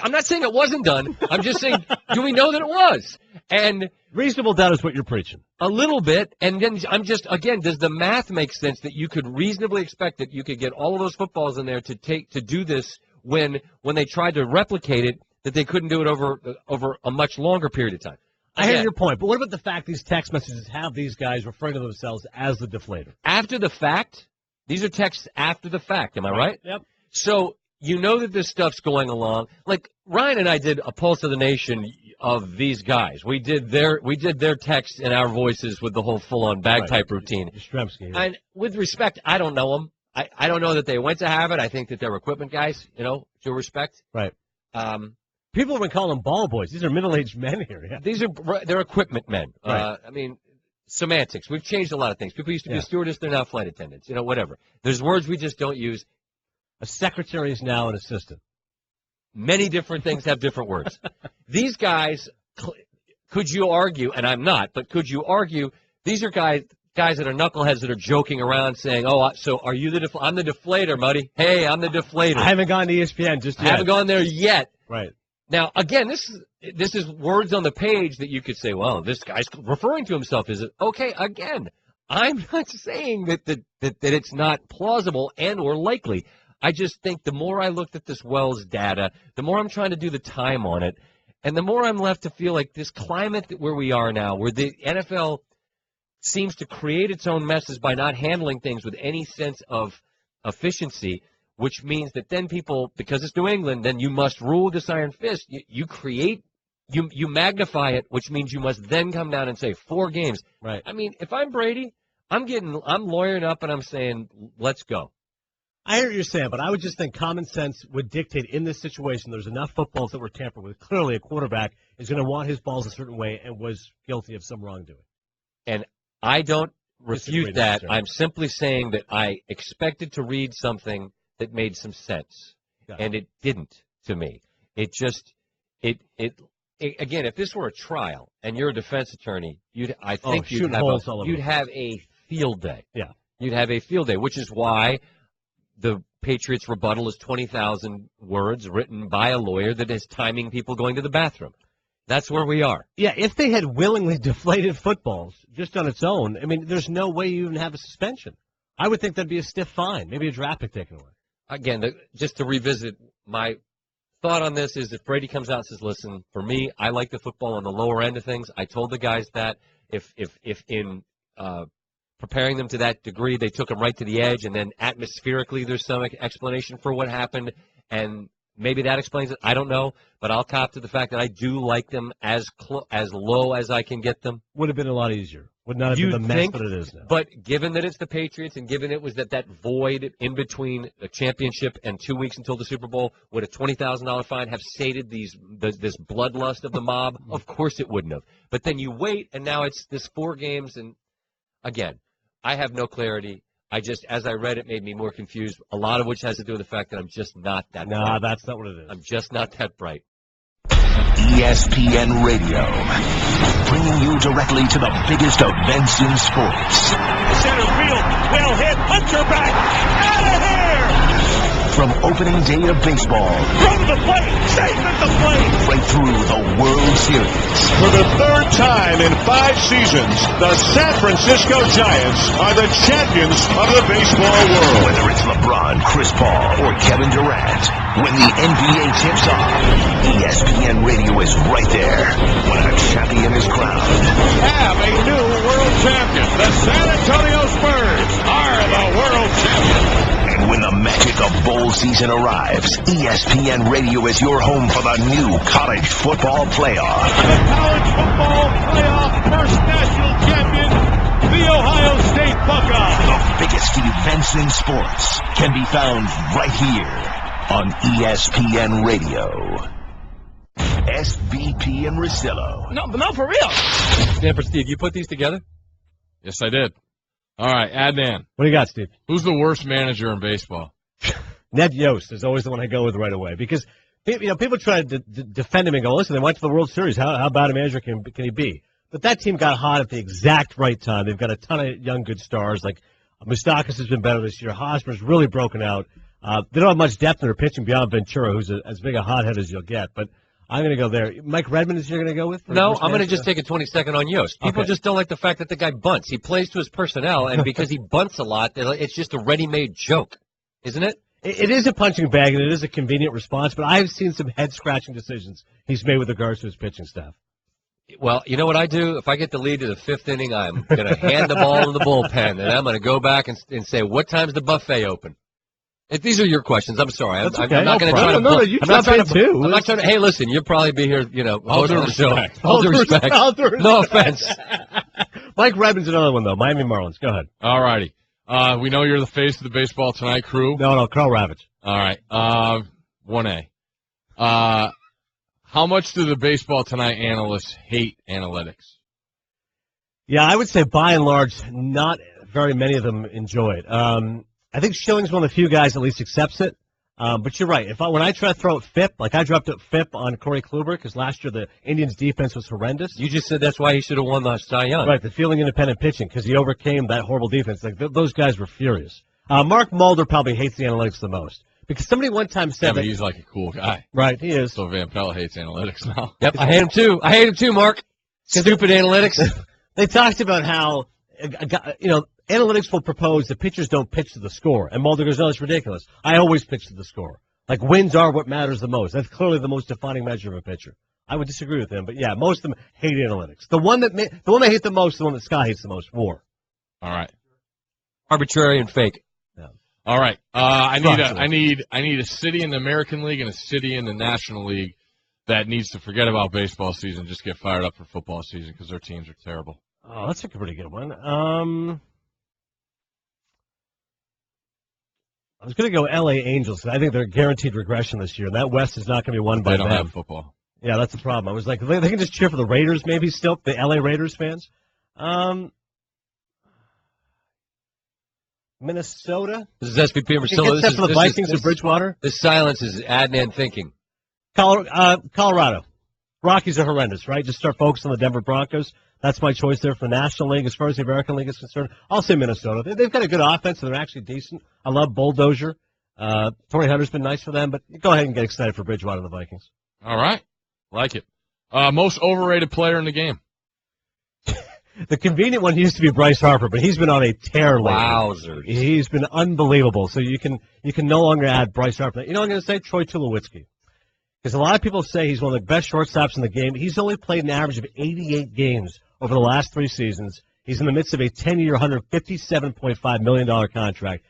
I'm not saying it wasn't done. I'm just saying, do we know that it was? And reasonable doubt is what you're preaching. A little bit. And then I'm just, again, does the math make sense that you could reasonably expect that you could get all of those footballs in there to do this when they tried to replicate it that they couldn't do it over a much longer period of time. I hear your point, but what about the fact these text messages have these guys referring to themselves as the deflator? After the fact? These are texts after the fact, am I right? Yep. So you know that this stuff's going along. Like, Ryan and I did a Pulse of the Nation of these guys. We did their texts in our voices with the whole full-on bagpipe routine. Yastrzemski. And with respect, I don't know them. I don't know that they went to have it. I think that they're equipment guys, due respect. Right. People have been calling them ball boys. These are middle-aged men here. Yeah. They're equipment men. Right. Semantics. We've changed a lot of things. People used to be a stewardess. They're now flight attendants. Whatever. There's words we just don't use. A secretary is now an assistant. Many different things have different words. These guys, could you argue, and I'm not, but could you argue, these are guys that are knuckleheads that are joking around saying, so are you I'm the deflator, buddy. Hey, I'm the deflator. I haven't gone to ESPN just yet. I haven't gone there yet. Right. Now, again, this is words on the page that you could say, well, this guy's referring to himself. Is it? Okay, again, I'm not saying that it's not plausible and or likely. I just think the more I looked at this Wells data, the more I'm trying to do the time on it, and the more I'm left to feel like this climate where we are now, where the NFL seems to create its own messes by not handling things with any sense of efficiency, which means that then people, because it's New England, then you must rule with this iron fist. You magnify it, which means you must then come down and say 4 games. Right. I mean, if I'm Brady, I'm lawyering up and I'm saying, let's go. I hear what you're saying, but I would just think common sense would dictate in this situation there's enough footballs that were tampered with. Clearly, a quarterback is going to want his balls a certain way and was guilty of some wrongdoing. And I don't refute that. I'm simply saying that I expected to read something that made some sense, and it didn't to me. It just again, if this were a trial and you're a defense attorney, you'd have a field day. Yeah, you'd have a field day, which is why the Patriots' rebuttal is 20,000 words written by a lawyer that is timing people going to the bathroom. That's where we are. Yeah, if they had willingly deflated footballs just on its own, I mean, there's no way you even have a suspension. I would think that'd be a stiff fine, maybe a draft pick taken away. Again, just to revisit, my thought on this is if Brady comes out and says, listen, for me, I like the football on the lower end of things. I told the guys that if in preparing them to that degree, they took them right to the edge, and then atmospherically there's some explanation for what happened, and maybe that explains it. I don't know, but I'll cop to the fact that I do like them as low as I can get them. Would have been a lot easier. Would not have been the mess that it is now. But given that it's the Patriots and given it was that void in between the championship and 2 weeks until the Super Bowl, would a $20,000 fine have sated this bloodlust of the mob? Of course it wouldn't have. But then you wait, and now it's this 4 games, and again, I have no clarity. As I read it, made me more confused, a lot of which has to do with the fact that I'm just not that bright. No, that's not what it is. I'm just not that bright. ESPN Radio, bringing you directly to the biggest events in sports. Center field, well hit, Hunter back, out of here! From opening day of baseball, Throw to the plate, safe at the plate! Right through the World Series. For the 3rd time in 5 seasons, the San Francisco Giants are the champions of the baseball world. Whether it's LeBron, Chris Paul, or Kevin Durant, when the NBA tips off, ESPN Radio is right there when a champion is crowned. Have a new world champion. The San Antonio Spurs are the world champions. And when the magic of bowl season arrives, ESPN Radio is your home for the new college football playoff. The college football playoff first national champion, the Ohio State Buckeyes. The biggest events in sports can be found right here on ESPN Radio. SVP and Russillo. No, for real. Stanford Steve, you put these together? Yes, I did. All right, Adnan. What do you got, Steve? Who's the worst manager in baseball? Ned Yost is always the one I go with right away because people try to defend him and go, listen, they went to the World Series. How bad a manager can he be? But that team got hot at the exact right time. They've got a ton of young good stars. Like Moustakas has been better this year. Hosmer's really broken out. They don't have much depth in their pitching beyond Ventura, who's as big a hothead as you'll get. But I'm going to go there. Mike Redmond is you're going to go with? No, I'm going to just take a 20-second on Yost. People just don't like the fact that the guy bunts. He plays to his personnel, and because he bunts a lot, it's just a ready-made joke, isn't it? It is a punching bag, and it is a convenient response, but I've seen some head-scratching decisions he's made with regards to his pitching staff. Well, you know what I do? If I get the lead to the 5th inning, I'm going to hand the ball to the bullpen, and I'm going to go back and say, what time's the buffet open? If these are your questions, I'm sorry. I'm not going to try to. I'm not trying to. Hey, listen, you'll probably be here, hosting the show. All due respect. No offense. Mike Redmond's another one, though. Miami Marlins. Go ahead. All righty. We know you're the face of the Baseball Tonight crew. No, Carl Ravitch. All right. 1A. How much do the Baseball Tonight analysts hate analytics? Yeah, I would say by and large, not very many of them enjoy it. I think Schilling's one of the few guys that at least accepts it. But you're right. When I try to throw at FIP, like I dropped at FIP on Corey Kluber because last year the Indians' defense was horrendous. You just said that's why he should have won the Cy Young. Right, the fielding independent pitching because he overcame that horrible defense. Like those guys were furious. Mark Mulder probably hates the analytics the most because somebody one time said that he's like a cool guy. Right, he is. So Van Pelt hates analytics now. Yep, I hate him too. Mark. Stupid analytics. They talked about how analytics will propose that pitchers don't pitch to the score. And Mulder goes, no, it's ridiculous. I always pitch to the score. Like, wins are what matters the most. That's clearly the most defining measure of a pitcher. I would disagree with him, but yeah, most of them hate analytics. The one they hate the most, the one that Scott hates the most, WAR. All right. Arbitrary and fake. Yeah. All right. I need a city in the American League and a city in the National League that needs to forget about baseball season, just get fired up for football season because their teams are terrible. Oh, that's a pretty good one. I was going to go L.A. Angels. I think they're guaranteed regression this year. That West is not going to be won by them. They don't have football. Yeah, that's the problem. I was like, they can just cheer for the Raiders maybe still, the L.A. Raiders fans. Minnesota? This is SVP Russillo. This is for the Vikings of Bridgewater. This silence is Adnan thinking. Colorado. Rockies are horrendous, right? Just start focusing on the Denver Broncos. That's my choice there for National League. As far as the American League is concerned, I'll say Minnesota. They've got a good offense, and they're actually decent. I love Bulldozer. Torrey Hunter's been nice for them, but go ahead and get excited for Bridgewater and the Vikings. All right. Like it. Most overrated player in the game. The convenient one used to be Bryce Harper, but he's been on a tear lately. Wowzers. He's been unbelievable. So you can no longer add Bryce Harper. You know what I'm going to say? Troy Tulowitzki. Because a lot of people say he's one of the best shortstops in the game. He's only played an average of 88 games over the last 3 seasons. He's in the midst of a 10-year, $157.5 million contract.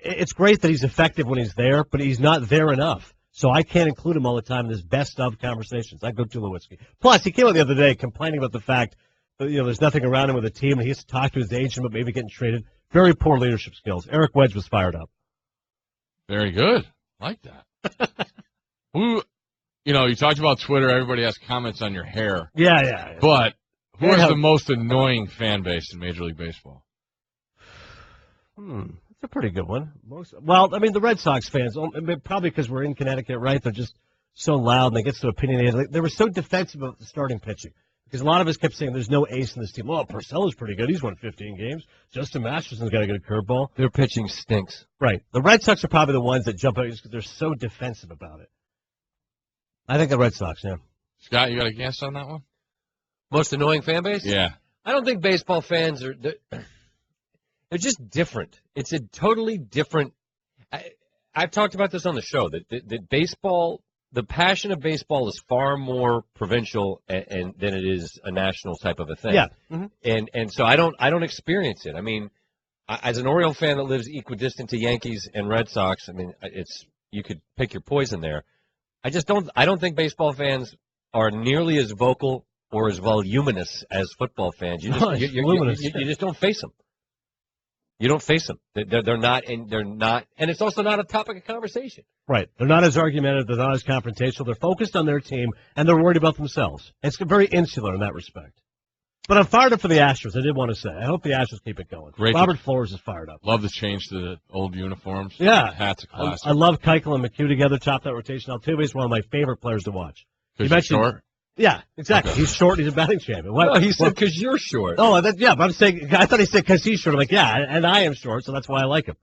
It's great that he's effective when he's there, but he's not there enough. So I can't include him all the time in this best-of conversations. I go Tulowitzki. Plus, he came out the other day complaining about the fact that there's nothing around him with a team, and he has to talk to his agent about maybe getting traded. Very poor leadership skills. Eric Wedge was fired up. Very good. Like that. You talked about Twitter. Everybody has comments on your hair. Yeah. But who is the most annoying fan base in Major League Baseball? That's a pretty good one. The Red Sox fans, probably because we're in Connecticut, right? They're just so loud and they get so opinionated. They were so defensive about the starting pitching because a lot of us kept saying there's no ace in this team. Oh, Purcell's pretty good. He's won 15 games. Justin Masterson's got a good curveball. Their pitching stinks. Right. The Red Sox are probably the ones that jump out just because they're so defensive about it. I think the Red Sox, yeah. Scott, you got a guess on that one? Most annoying fan base? Yeah. I don't think baseball fans are – they're just different. It's a totally different – I've talked about this on the show, that baseball – the passion of baseball is far more provincial than it is a national type of a thing. Yeah. Mm-hmm. And so I don't experience it. I mean, as an Oriole fan that lives equidistant to Yankees and Red Sox, I mean, you could pick your poison there. I don't think baseball fans are nearly as vocal or as voluminous as football fans. You just don't face them. You don't face them. They're not, and it's also not a topic of conversation. Right. They're not as argumentative. They're not as confrontational. They're focused on their team, and they're worried about themselves. It's very insular in that respect. But I'm fired up for the Astros. I did want to say. I hope the Astros keep it going. Great. Robert Flores is fired up. Love the change to the old uniforms. Yeah. Hats are classic. I love Keuchel and McHugh together, top that rotation. Altuve is one of my favorite players to watch. You mentioned short? Yeah, exactly. Okay. He's short. He's a batting champion. He said because you're short. Oh, but I'm saying, I thought he said because he's short. I'm like, yeah, and I am short, so that's why I like him.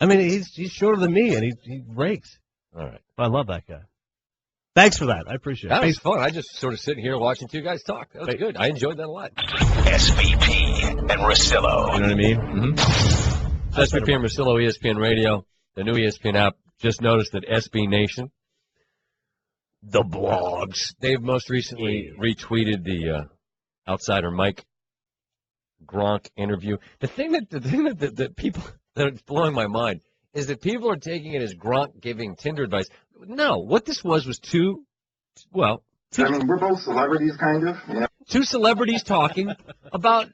I mean, he's shorter than me, and he rakes. All right. But I love that guy. Thanks for that. I appreciate it. That was fun. I just sort of sitting here watching two guys talk. That was good. I enjoyed that a lot. SVP and Russillo. You know what I mean? Mm-hmm. SVP and Russillo, ESPN Radio. the new ESPN app, just noticed that SB Nation, the blogs, they've most recently retweeted the Outsider Mike Gronk interview. The thing that people that's blowing my mind is that people are taking it as Gronk giving Tinder advice. No, what this was two I mean, we're both celebrities, kind of. You know? Two celebrities talking about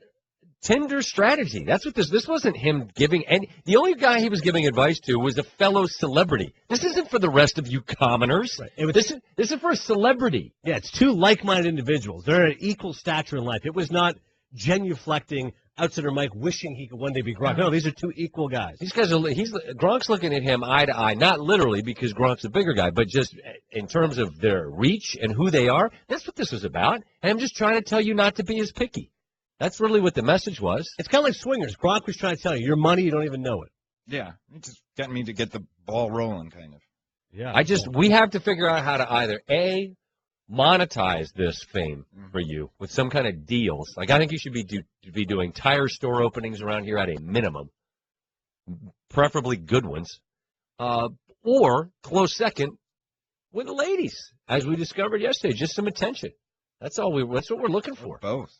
Tinder strategy. That's what this wasn't him giving. And the only guy he was giving advice to was a fellow celebrity. This isn't for the rest of you commoners. Right. This is for a celebrity. Yeah, it's two like-minded individuals. They're at equal stature in life. It was not genuflecting Outsider Mike wishing he could one day be Gronk. No, these are two equal guys. These guys Gronk's looking at him eye to eye, not literally because Gronk's a bigger guy, but just in terms of their reach and who they are. That's what this was about. And I'm just trying to tell you not to be as picky. That's really what the message was. It's kind of like swingers. Gronk was trying to tell you, your money, you don't even know it. Yeah, it just got me to get the ball rolling, kind of. Yeah. We have to figure out how to either A, monetize this fame for you with some kind of deals. Like, I think you should be doing tire store openings around here at a minimum, preferably good ones, or close second with the ladies, as we discovered yesterday. Just some attention. That's what we're looking for. Both.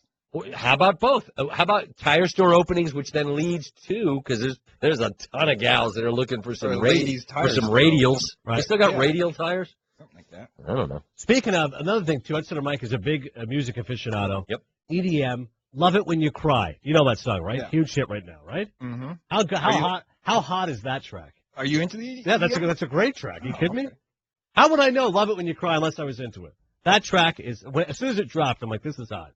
How about both? How about tire store openings, which then leads to, because there's a ton of gals that are looking for some radials. Right. They still got radial tires? Something like that. I don't know. Speaking of, another thing, too, Outsider Mike is a big music aficionado. Yep. EDM, Love It When You Cry. You know that song, right? Yeah. Huge hit right now, right? Mm-hmm. How hot is that track? Are you into the EDM? Yeah, that's a great track. You kidding me? How would I know Love It When You Cry unless I was into it? That track is, as soon as it dropped, I'm like, this is hot.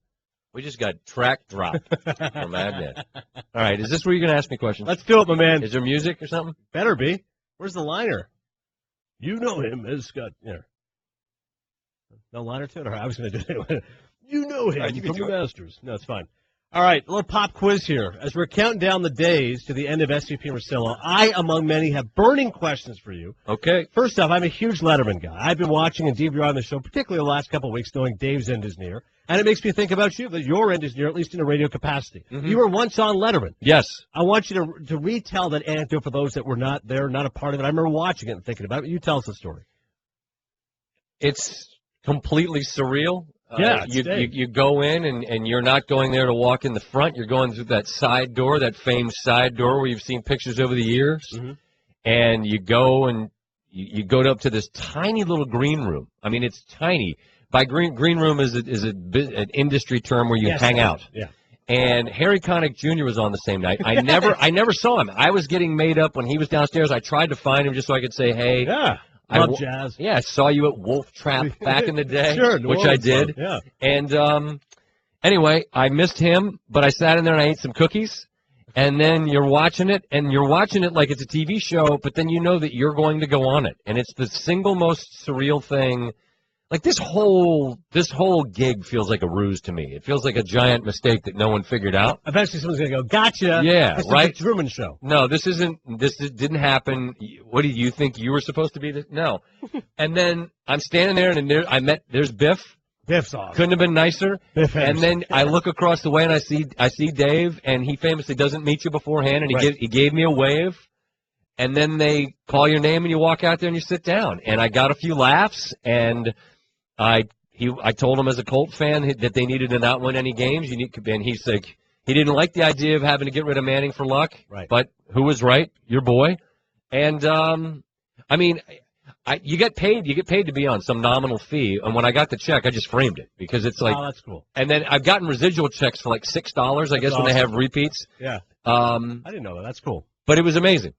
We just got track dropped from Adnan. All right, is this where you're going to ask me questions? Let's do it, my man. Is there music or something? Better be. Where's the liner? You know him as Scott. Here. No liner to it? Or I was going to do it. You know him from the Masters. No, it's fine. All right, a little pop quiz here. As we're counting down the days to the end of SVP Russillo, I, among many, have burning questions for you. Okay. First off, I'm a huge Letterman guy. I've been watching and DVRing the show, particularly the last couple of weeks, knowing Dave's end is near. And it makes me think about you, that your end is near, at least in a radio capacity. Mm-hmm. You were once on Letterman. Yes. I want you to retell that anecdote for those that were not there, not a part of it. I remember watching it and thinking about it. You tell us the story. It's completely surreal. Yeah, you go in and you're not going there to walk in the front. You're going through that side door, that famed side door where you've seen pictures over the years. Mm-hmm. And you go and you go up to this tiny little green room. I mean, it's tiny. By green room is an industry term where you hang out. Yeah. And Harry Connick Jr. was on the same night. I never saw him. I was getting made up when he was downstairs. I tried to find him just so I could say, hey. Yeah. Love jazz. Yeah, I saw you at Wolf Trap back in the day, sure, which I did. Yeah. And anyway, I missed him, but I sat in there and I ate some cookies. And then you're watching it like it's a TV show, but then you know that you're going to go on it. And it's the single most surreal thing. Like this whole gig feels like a ruse to me. It feels like a giant mistake that no one figured out. Eventually someone's going to go, gotcha. Yeah, this right? Is the Truman Show. No, this didn't happen. What did you think you were supposed to be? No. And then I'm standing there and there's Biff. Biff's awesome. Couldn't have been nicer. Biff and then I look across the way and I see Dave, and he famously doesn't meet you beforehand, and he gave me a wave. And then they call your name and you walk out there and you sit down. And I got a few laughs, and I told him as a Colt fan that they needed to not win any games. And he's like, he didn't like the idea of having to get rid of Manning for luck. Right. But who was right? Your boy. And I mean, you get paid to be on some nominal fee. And when I got the check, I just framed it because it's like, oh, that's cool. And then I've gotten residual checks for like $6, I guess, when they have repeats. Yeah. I didn't know that. That's cool. But it was amazing.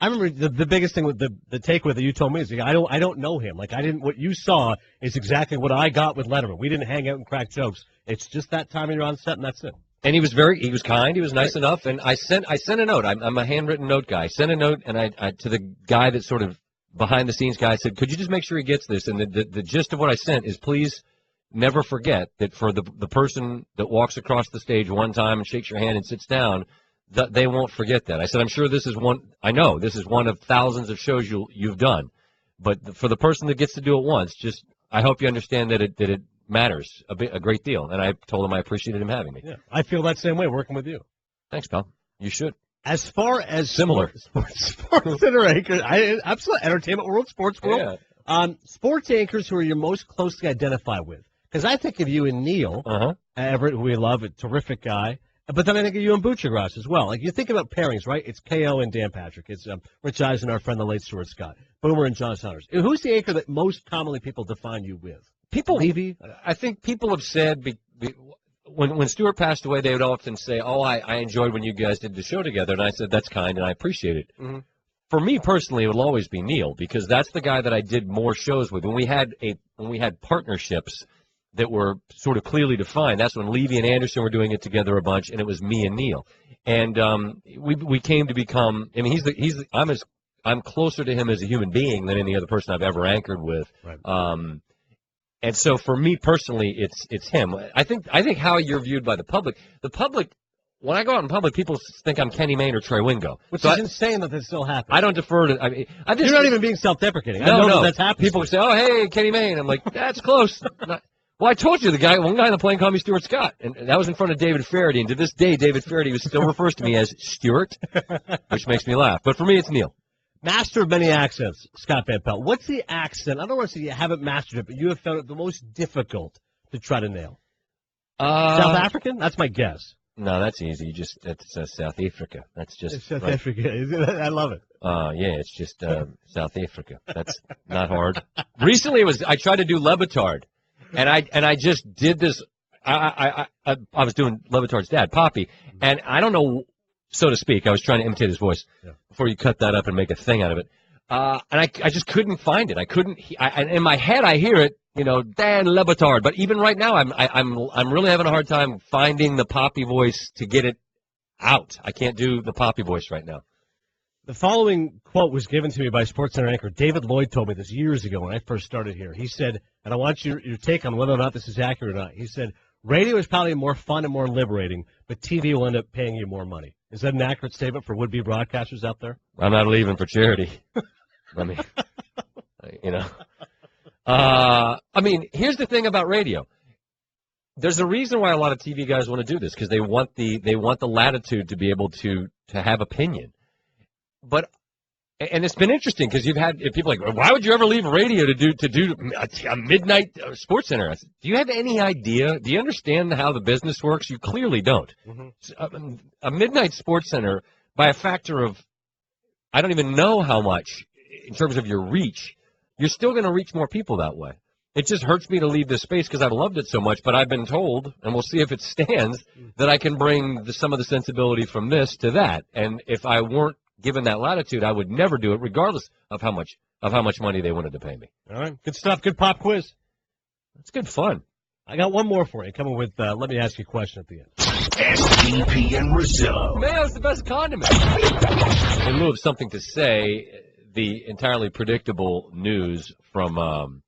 I remember the biggest thing with the takeaway that you told me is I don't know him. Like what you saw is exactly what I got with Letterman. We didn't hang out and crack jokes. It's just that time you're on set and that's it. And he was kind, he was nice enough, and I sent a note. I'm a handwritten note guy. I sent a note and I to the guy that's sort of behind the scenes guy. I said, could you just make sure he gets this? And the gist of what I sent is, please never forget that for the person that walks across the stage one time and shakes your hand and sits down, they won't forget that. I said, I'm sure this is one of thousands of shows you've done, but for the person that gets to do it once, just I hope you understand that it matters a great deal. And I told him I appreciated him having me. Yeah, I feel that same way working with you. Thanks, pal. You should. As far as similar sports center anchors, absolute entertainment world, sports world, sports anchors who are you most closely identify with? Because I think of you and Neil Everett, who we love, a terrific guy. But then I think of you and Butchergrass as well. Like, you think about pairings, right? It's KO and Dan Patrick. It's Rich Eisen, our friend, the late Stuart Scott. Boomer and John Saunders. Who's the anchor that most commonly people define you with? Levy? I think people have said, when Stuart passed away, they would often say, I enjoyed when you guys did the show together. And I said, that's kind, and I appreciate it. Mm-hmm. For me personally, it will always be Neil, because that's the guy that I did more shows with. When we had partnerships that were sort of clearly defined, that's when Levy and Anderson were doing it together a bunch, and it was me and Neil. And we came to become. I mean, I'm closer to him as a human being than any other person I've ever anchored with. Right. And so for me personally, it's him. I think how you're viewed by the public. The public. When I go out in public, people think I'm Kenny Mayne or Trey Wingo. Which is insane that this still happens. I don't defer to. You're not even being self-deprecating. No. That's happening. People say, "Oh, hey, Kenny Mayne." I'm like, "That's close." Well, I told you one guy on the plane called me Stuart Scott, and that was in front of David Faraday. And to this day, David Faraday still refers to me as Stuart, which makes me laugh. But for me, it's Neil. Master of many accents, Scott Van Pelt. What's the accent? I don't want to say you haven't mastered it, but you have found it the most difficult to try to nail. South African? That's my guess. No, that's easy. It's South Africa. That's just it's South Africa. I love it. Yeah, it's just South Africa. That's not hard. Recently, I tried to do Le Batard, and I just did this. I was doing Le Batard's dad, Poppy, and I don't know, so to speak. I was trying to imitate his voice before you cut that up and make a thing out of it. And I just couldn't find it. I couldn't. In my head, I hear it. Dan Le Batard. But even right now, I'm really having a hard time finding the Poppy voice to get it out. I can't do the Poppy voice right now. The following quote was given to me by SportsCenter anchor David Lloyd. Told me this years ago when I first started here. He said, and I want your take on whether or not this is accurate or not. He said, radio is probably more fun and more liberating, but TV will end up paying you more money. Is that an accurate statement for would-be broadcasters out there? I'm not leaving for charity. I mean, here's the thing about radio. There's a reason why a lot of TV guys want to do this, because they want the latitude to be able to have opinion. And it's been interesting because you've had people like, why would you ever leave radio to do a midnight Sports Center? Said, do you have any idea? Do you understand how the business works? You clearly don't. Mm-hmm. A midnight Sports Center, by a factor of, I don't even know how much in terms of your reach, you're still going to reach more people that way. It just hurts me to leave this space because I've loved it so much, but I've been told, and we'll see if it stands, that I can bring some of the sensibility from this to that. And if I weren't given that latitude, I would never do it, regardless of how much money they wanted to pay me. All right, good stuff. Good pop quiz. It's good fun. I got one more for you. Coming with, let me ask you a question at the end. SVP and Russillo. Mayo's the best condiment. In lieu of something to say, the entirely predictable news from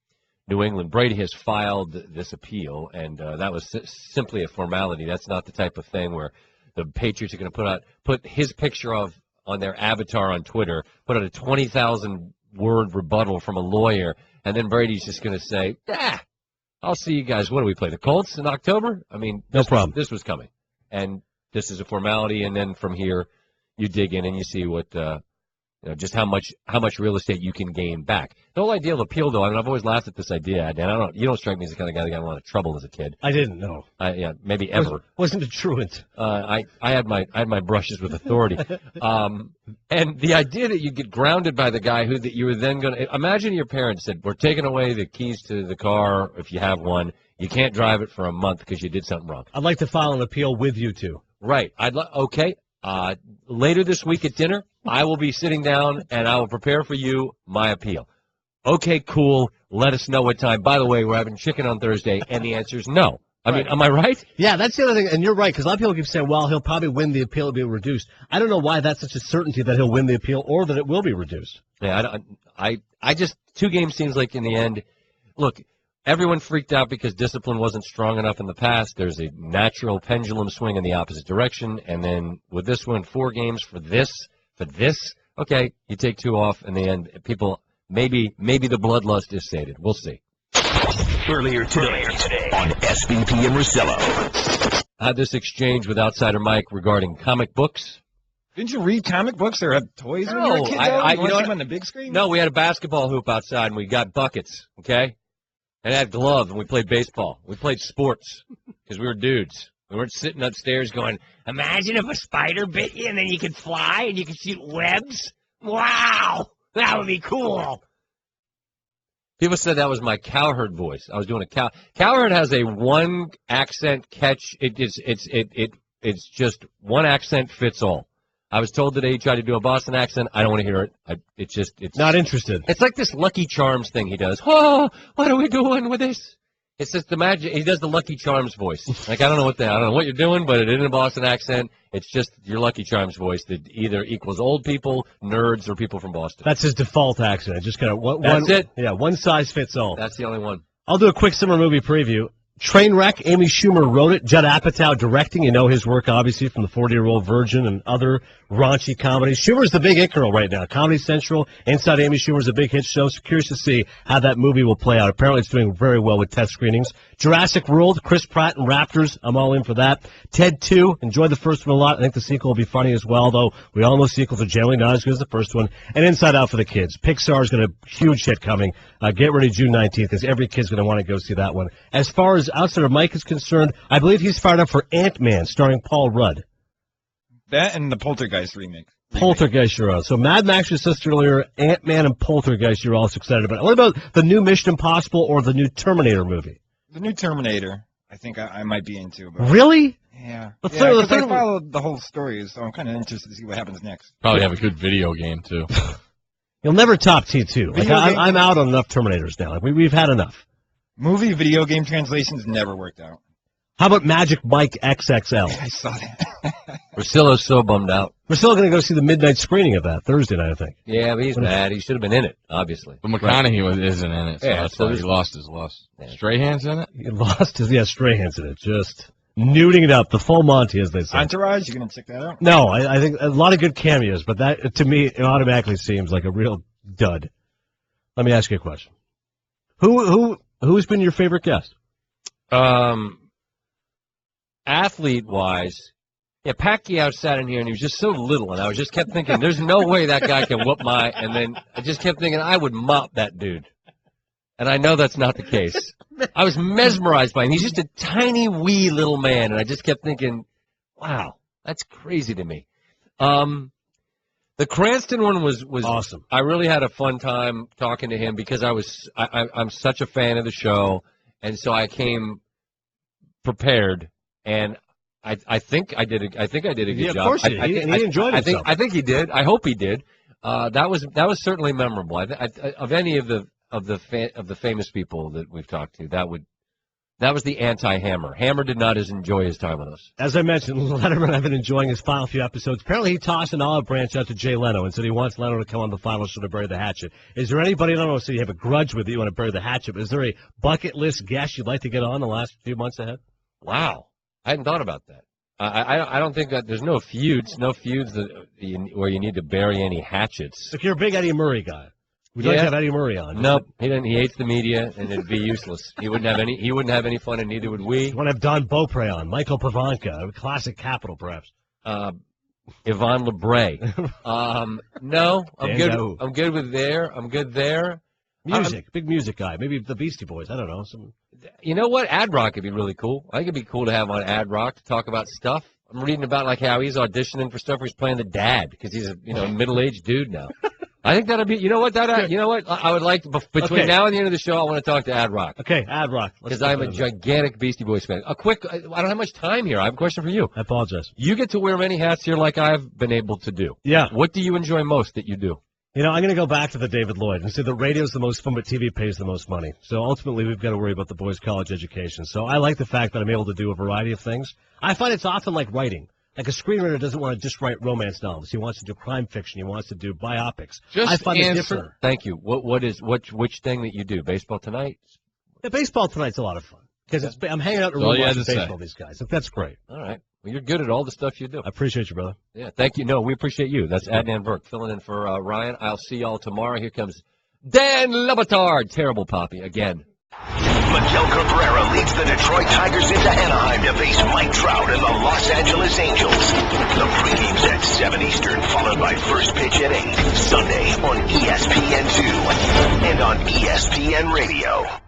New England, Brady has filed this appeal, and that was simply a formality. That's not the type of thing where the Patriots are going to put his picture on their avatar on Twitter, put out a 20,000-word rebuttal from a lawyer, and then Brady's just going to say, I'll see you guys. What do we play, the Colts in October? I mean, no problem. This was coming, and this is a formality, and then from here you dig in and you see what just how much real estate you can gain back. The whole idea of appeal, though, I mean, I've always laughed at this idea, and you don't strike me as the kind of guy that got in a lot of trouble as a kid. I didn't know. Maybe ever. Wasn't a truant. I had my brushes with authority, and the idea that you get grounded by the guy that you were then going to imagine your parents said, "We're taking away the keys to the car if you have one. You can't drive it for a month because you did something wrong." I'd like to file an appeal with you two. Right. Okay. Later this week at dinner, I will be sitting down and I will prepare for you my appeal. Okay, cool. Let us know what time. By the way, we're having chicken on Thursday, and the answer is no. I mean, am I right? Yeah, that's the other thing, and you're right, because a lot of people keep saying, well, he'll probably win the appeal, it'll be reduced. I don't know why that's such a certainty that he'll win the appeal or that it will be reduced. Yeah, I just, 2 games seems like in the end, look, everyone freaked out because discipline wasn't strong enough in the past. There's a natural pendulum swing in the opposite direction. And then with this one, 4 games for this, okay, you take 2 off. In the end, people, maybe the bloodlust is sated. We'll see. Earlier today on SVP and Russillo. I had this exchange with Outsider Mike regarding comic books. Didn't you read comic books or have toys when you were a kid? You know on the big screen? No, we had a basketball hoop outside, and we got buckets, okay? And had gloves, and we played baseball. We played sports because we were dudes. We weren't sitting upstairs going, imagine if a spider bit you and then you could fly and you could shoot webs. Wow, that would be cool. People said that was my cowherd voice. I was doing a cow. Cowherd has a one accent catch. It's just one accent fits all. I was told today he tried to do a Boston accent. I don't want to hear it. It's not interested. It's like this Lucky Charms thing he does. Oh, what are we doing with this? It's just the magic. He does the Lucky Charms voice. Like I don't know what you're doing, but it isn't a Boston accent. It's just your Lucky Charms voice that either equals old people, nerds, or people from Boston. That's his default accent. Just kind of That's it. Yeah, one size fits all. That's the only one. I'll do a quick summer movie preview. Trainwreck, Amy Schumer wrote it. Judd Apatow directing. You know his work, obviously, from the 40-Year-Old Virgin and other raunchy comedies. Schumer's the big it girl right now. Comedy Central, Inside Amy Schumer's a big hit show. So curious to see how that movie will play out. Apparently it's doing very well with test screenings. Jurassic World, Chris Pratt and Raptors. I'm all in for that. Ted 2, enjoyed the first one a lot. I think the sequel will be funny as well, though we all know sequels are generally not as good as the first one. And Inside Out for the kids. Pixar's got a huge hit coming. Get ready June 19th because every kid's going to want to go see that one. As far as outside of Mike is concerned, I believe he's fired up for Ant-Man starring Paul Rudd. That and the Poltergeist remake. Poltergeist you're on. So Mad Max was just earlier, Ant-Man and Poltergeist you're all excited about. What about the new Mission Impossible or the new Terminator movie? The new Terminator, I think I might be into. But really? Yeah. The I followed the whole story, so I'm kind of interested to see what happens next. Probably have a good video game, too. You'll never top T2. Like, I'm out on enough Terminators now. Like, we've had enough. Movie video game translations never worked out. How about Magic Mike XXL? I saw that. Russillo's so bummed out. We're still going to go see the midnight screening of that Thursday night, I think. Yeah, but he's mad. He should have been in it, obviously. But McConaughey isn't in it, so that's why he lost his loss. Yeah. Strahan's in it? He lost his, Strahan's in it. Just nuding it up, the full Monty, as they say. Entourage, you going to check that out? No, I think a lot of good cameos, but that, to me, it automatically seems like a real dud. Let me ask you a question. Who's been your favorite guest? Athlete-wise, Pacquiao sat in here, and he was just so little, and I just kept thinking, there's no way that guy can whoop and then I just kept thinking, I would mop that dude. And I know that's not the case. I was mesmerized by him. He's just a tiny, wee little man, and I just kept thinking, wow, that's crazy to me. The Cranston one was awesome. I really had a fun time talking to him because I'm such a fan of the show, and so I came prepared. And I think I did a good job. Of course he did. He enjoyed himself. I think he did. I hope he did. That was certainly memorable. Of any of the famous people that we've talked to, that was the anti-Hammer. Hammer did not enjoy his time with us. As I mentioned, Letterman, I've been enjoying his final few episodes. Apparently, he tossed an olive branch out to Jay Leno and said he wants Leno to come on the final show to bury the hatchet. Is there anybody, I don't know, so you have a grudge with you want to bury the hatchet, but is there a bucket list guest you'd like to get on the last few months ahead? Wow. I hadn't thought about that. I don't think that there's no feuds where you need to bury any hatchets. If you're a big Eddie Murray guy, would you like to have Eddie Murray on? Nope, he didn't. He hates the media, and it'd be useless. He wouldn't have any fun, and neither would we. You want to have Don Beaupre on, Michael Pavanka, a classic Capital, perhaps. Yvonne LeBray. No, I'm good. I'm good with there. I'm good there. Music, big music guy. Maybe the Beastie Boys. I don't know. You know what? Ad Rock would be really cool. I think it'd be cool to have on Ad Rock to talk about stuff. I'm reading about how he's auditioning for stuff where he's playing the dad because he's a middle-aged dude now. I think that'd be. You know what? I would like between now and the end of the show. I want to talk to Ad Rock. Okay, Ad Rock. Because I'm a gigantic Beastie Boys fan. I don't have much time here. I have a question for you. I apologize. You get to wear many hats here, like I've been able to do. Yeah. What do you enjoy most that you do? I'm going to go back to the David Lloyd and say that radio's the most fun, but TV pays the most money. So ultimately, we've got to worry about the boys' college education. So I like the fact that I'm able to do a variety of things. I find it's often like writing. Like a screenwriter doesn't want to just write romance novels. He wants to do crime fiction. He wants to do biopics. I find it different. Thank you. Which thing that you do? Baseball Tonight? Yeah, Baseball Tonight's a lot of fun. Because I'm hanging out in a room watching baseball with these guys. That's great. All right. Well, you're good at all the stuff you do. I appreciate you, brother. Yeah, thank you. No, we appreciate you. That's Adnan Virk filling in for Ryan. I'll see y'all tomorrow. Here comes Dan Le Batard. Terrible Poppy again. Miguel Cabrera leads the Detroit Tigers into Anaheim to face Mike Trout and the Los Angeles Angels. The pregame's at 7 Eastern, followed by first pitch at 8. Sunday on ESPN2 and on ESPN Radio.